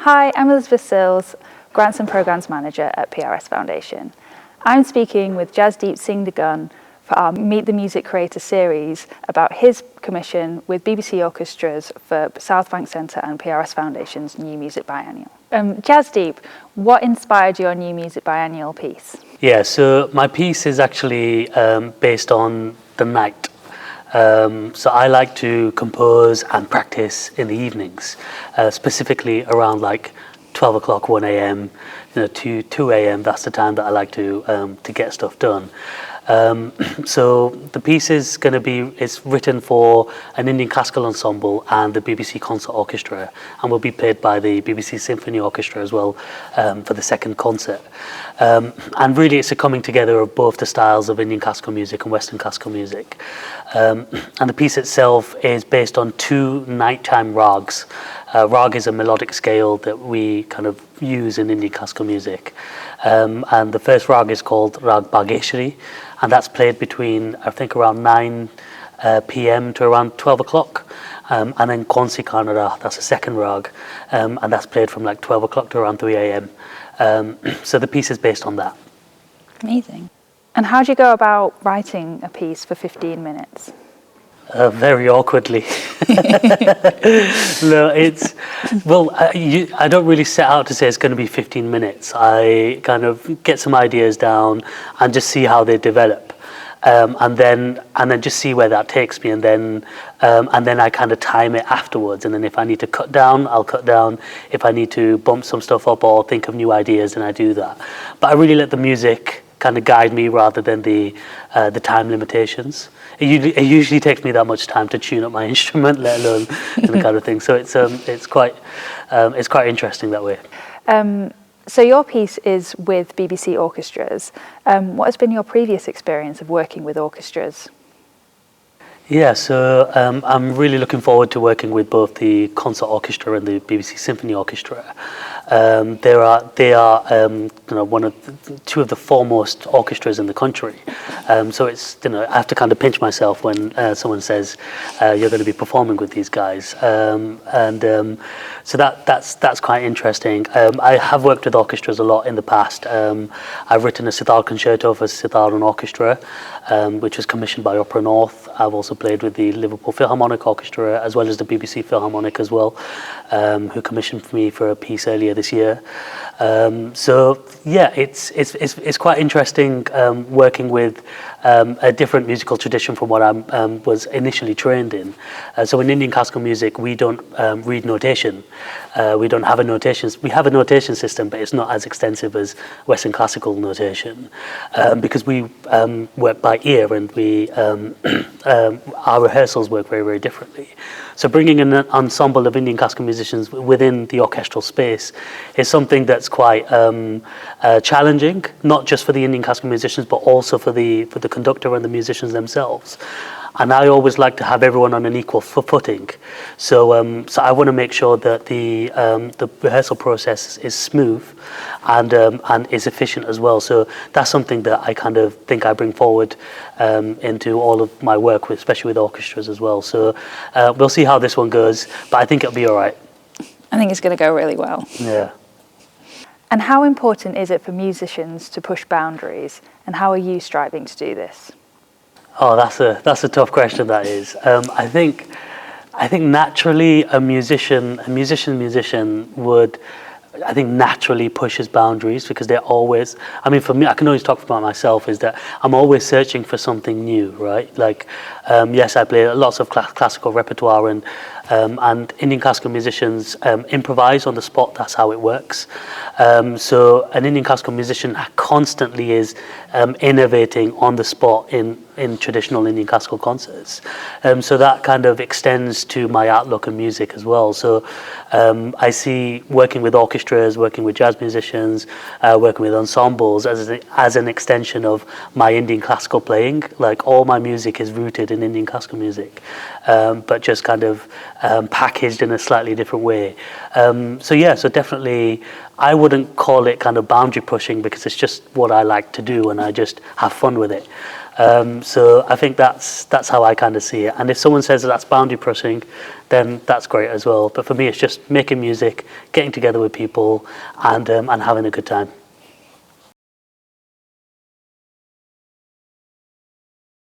Hi, I'm Elizabeth Sills, Grants and Programmes Manager at PRS Foundation. I'm speaking with Jasdeep Singh Degun for our Meet the Music Creator series about his commission with BBC Orchestras for South Bank Centre and PRS Foundation's New Music Biennial. Jasdeep, what inspired your New Music Biennial piece? Yeah, so my piece is actually based on the night. So I like to compose and practice in the evenings, specifically around like 12 o'clock, 1 a.m., 2 a.m. That's the time that I like to get stuff done. So the piece is it's written for an Indian classical ensemble and the BBC Concert Orchestra, and will be played by the BBC Symphony Orchestra as well for the second concert. And really it's a coming together of both the styles of Indian classical music and Western classical music. And the piece itself is based on two nighttime rags. Rag is a melodic scale that we kind of use in Indian classical music. And the first rag is called Rag Bhageshwari, and that's played between, I think, around 9 p.m. to around 12 o'clock. And then Konsi Kanara, that's the second rag, and that's played from like 12 o'clock to around 3 a.m. So the piece is based on that. Amazing. And how do you go about writing a piece for 15 minutes? Very awkwardly. No, I don't really set out to say it's going to be 15 minutes. I kind of get some ideas down and just see how they develop, and then just see where that takes me, and then I kind of time it afterwards. And then if I need to cut down, I'll cut down. If I need to bump some stuff up or think of new ideas, then I do that. But I really let the music kind of guide me rather than the time limitations. It usually takes me that much time to tune up my instrument, let alone the kind of thing. So it's quite interesting that way. So your piece is with BBC Orchestras. What has been your previous experience of working with orchestras? Yeah, so I'm really looking forward to working with both the Concert Orchestra and the BBC Symphony Orchestra. They are two of the foremost orchestras in the country. So it's I have to kind of pinch myself when someone says you're going to be performing with these guys, so that's quite interesting. I have worked with orchestras a lot in the past. I've written a sitar concerto for sitar and orchestra, which was commissioned by Opera North. I've also played with the Liverpool Philharmonic Orchestra as well as the BBC Philharmonic as well, who commissioned me for a piece earlier this year. So yeah, it's quite interesting working with a different musical tradition from what I was initially trained in. So in Indian classical music, we don't read notation. We don't have a notation. We have a notation system, but it's not as extensive as Western classical notation, because we work by ear, and our rehearsals work very, very differently. So bringing an ensemble of Indian classical musicians within the orchestral space is something that's quite challenging, not just for the Indian classical musicians, but also for the conductor and the musicians themselves. And I always like to have everyone on an equal footing. So I want to make sure that the rehearsal process is smooth and is efficient as well. So that's something that I kind of think I bring forward into all of my work, especially with orchestras as well. So we'll see how this one goes, but I think it'll be all right. I think it's going to go really well. Yeah. And how important is it for musicians to push boundaries, and how are you striving to do this? Oh, that's a tough question, that is. I think naturally a musician would, I think, naturally pushes boundaries, because they're always, I mean, for me, I can always talk about myself, is that I'm always searching for something new, right? Like, yes, I play lots of classical repertoire, and Indian classical musicians improvise on the spot. That's how it works. So an Indian classical musician constantly is innovating on the spot in traditional Indian classical concerts. So that kind of extends to my outlook on music as well. So I see working with orchestras, working with jazz musicians, working with ensembles as an extension of my Indian classical playing. Like, all my music is rooted in Indian classical music, but just kind of packaged in a slightly different way. So definitely I wouldn't call it kind of boundary pushing, because it's just what I like to do and I just have fun with it. So I think that's how I kind of see it. And if someone says that that's boundary pushing, then that's great as well. But for me, it's just making music, getting together with people, and having a good time.